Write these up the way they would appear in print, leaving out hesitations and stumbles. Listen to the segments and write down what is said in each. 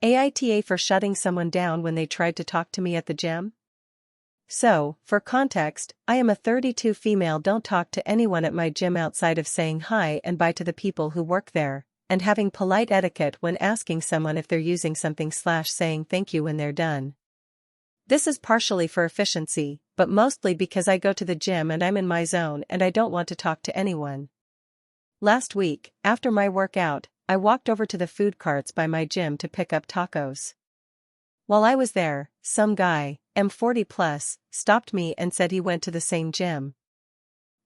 AITA for shutting someone down when they tried to talk to me at the gym? So, for context, I am a 32 female. Don't talk to anyone at my gym outside of saying hi and bye to the people who work there, and having polite etiquette when asking someone if they're using something/saying thank you when they're done. This is partially for efficiency, but mostly because I go to the gym and I'm in my zone and I don't want to talk to anyone. Last week, after my workout, I walked over to the food carts by my gym to pick up tacos. While I was there, some guy, M40+, stopped me and said he went to the same gym.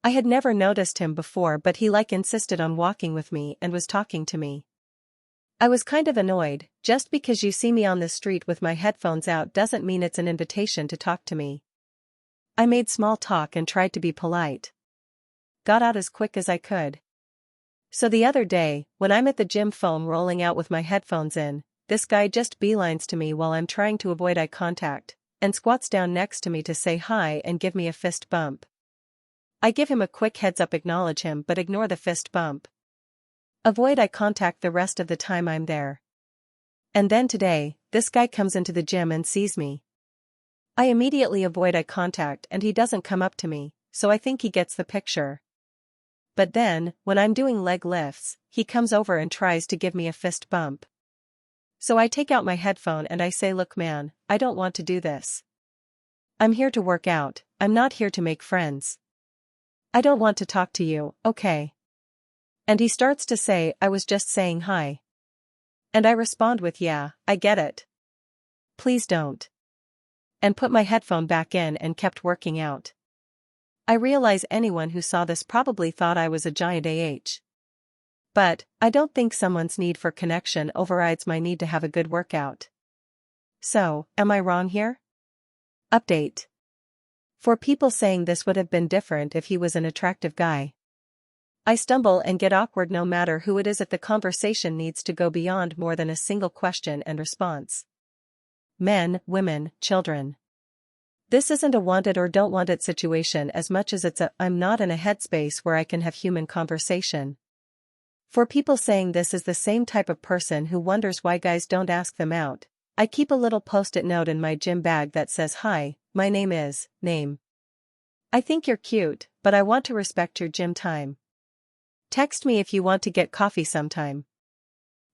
I had never noticed him before, but he insisted on walking with me and was talking to me. I was kind of annoyed. Just because you see me on the street with my headphones out doesn't mean it's an invitation to talk to me. I made small talk and tried to be polite. Got out as quick as I could. So the other day, when I'm at the gym foam rolling out with my headphones in, this guy just beelines to me while I'm trying to avoid eye contact, and squats down next to me to say hi and give me a fist bump. I give him a quick heads up, acknowledge him but ignore the fist bump. Avoid eye contact the rest of the time I'm there. And then today, this guy comes into the gym and sees me. I immediately avoid eye contact and he doesn't come up to me, so I think he gets the picture. But then, when I'm doing leg lifts, he comes over and tries to give me a fist bump. So I take out my headphone and I say, "Look man, I don't want to do this. I'm here to work out, I'm not here to make friends. I don't want to talk to you, okay?" And he starts to say, "I was just saying hi." And I respond with, "Yeah, I get it. Please don't." And put my headphone back in and kept working out. I realize anyone who saw this probably thought I was a giant AH. But, I don't think someone's need for connection overrides my need to have a good workout. So, am I wrong here? Update. For people saying this would have been different if he was an attractive guy. I stumble and get awkward no matter who it is if the conversation needs to go beyond more than a single question and response. Men, women, children. This isn't a wanted or don't want it situation as much as it's a I'm not in a headspace where I can have human conversation. For people saying this is the same type of person who wonders why guys don't ask them out, I keep a little post-it note in my gym bag that says, "Hi, my name is, name. I think you're cute, but I want to respect your gym time. Text me if you want to get coffee sometime."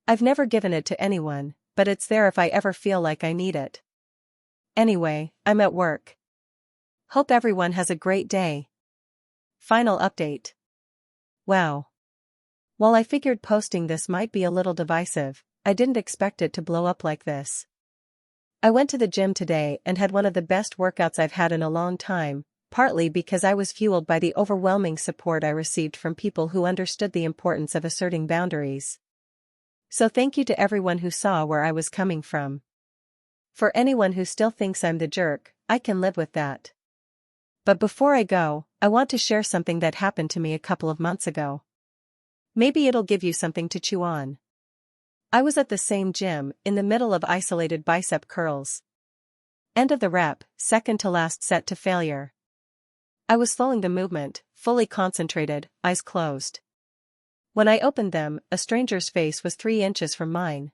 I've never given it to anyone, but it's there if I ever feel like I need it. Anyway, I'm at work. Hope everyone has a great day. Final update. Wow. While I figured posting this might be a little divisive, I didn't expect it to blow up like this. I went to the gym today and had one of the best workouts I've had in a long time, partly because I was fueled by the overwhelming support I received from people who understood the importance of asserting boundaries. So thank you to everyone who saw where I was coming from. For anyone who still thinks I'm the jerk, I can live with that. But before I go, I want to share something that happened to me a couple of months ago. Maybe it'll give you something to chew on. I was at the same gym, in the middle of isolated bicep curls. End of the rep, second to last set to failure. I was slowing the movement, fully concentrated, eyes closed. When I opened them, a stranger's face was 3 inches from mine.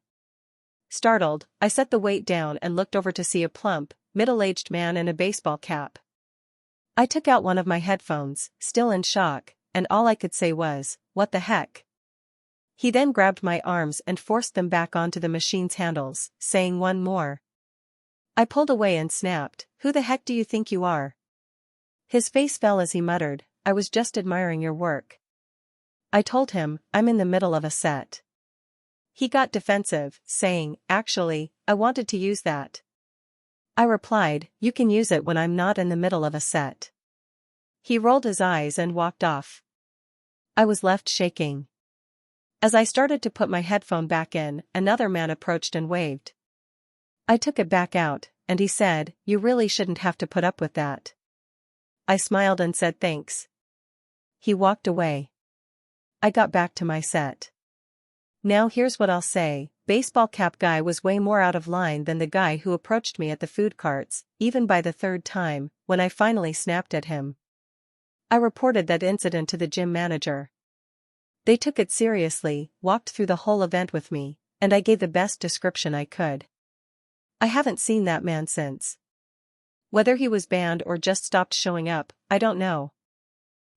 Startled, I set the weight down and looked over to see a plump, middle-aged man in a baseball cap. I took out one of my headphones, still in shock, and all I could say was, "What the heck?" He then grabbed my arms and forced them back onto the machine's handles, saying, "One more." I pulled away and snapped, "Who the heck do you think you are?" His face fell as he muttered, "I was just admiring your work." I told him, "I'm in the middle of a set." He got defensive, saying, "Actually, I wanted to use that." I replied, "You can use it when I'm not in the middle of a set." He rolled his eyes and walked off. I was left shaking. As I started to put my headphone back in, another man approached and waved. I took it back out, and he said, "You really shouldn't have to put up with that." I smiled and said thanks. He walked away. I got back to my set. Now here's what I'll say, baseball cap guy was way more out of line than the guy who approached me at the food carts, even by the third time, when I finally snapped at him. I reported that incident to the gym manager. They took it seriously, walked through the whole event with me, and I gave the best description I could. I haven't seen that man since. Whether he was banned or just stopped showing up, I don't know.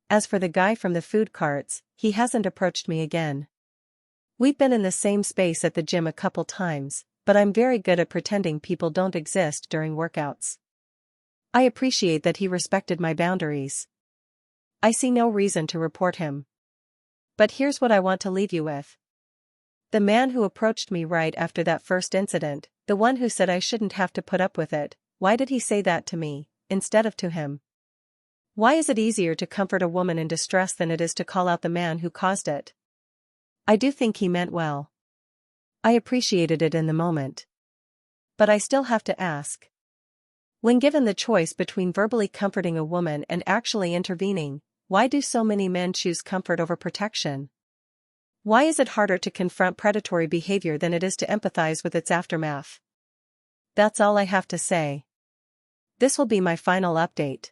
As for the guy from the food carts, he hasn't approached me again. We've been in the same space at the gym a couple times, but I'm very good at pretending people don't exist during workouts. I appreciate that he respected my boundaries. I see no reason to report him. But here's what I want to leave you with. The man who approached me right after that first incident, the one who said I shouldn't have to put up with it, why did he say that to me, instead of to him? Why is it easier to comfort a woman in distress than it is to call out the man who caused it? I do think he meant well. I appreciated it in the moment. But I still have to ask. When given the choice between verbally comforting a woman and actually intervening, why do so many men choose comfort over protection? Why is it harder to confront predatory behavior than it is to empathize with its aftermath? That's all I have to say. This will be my final update.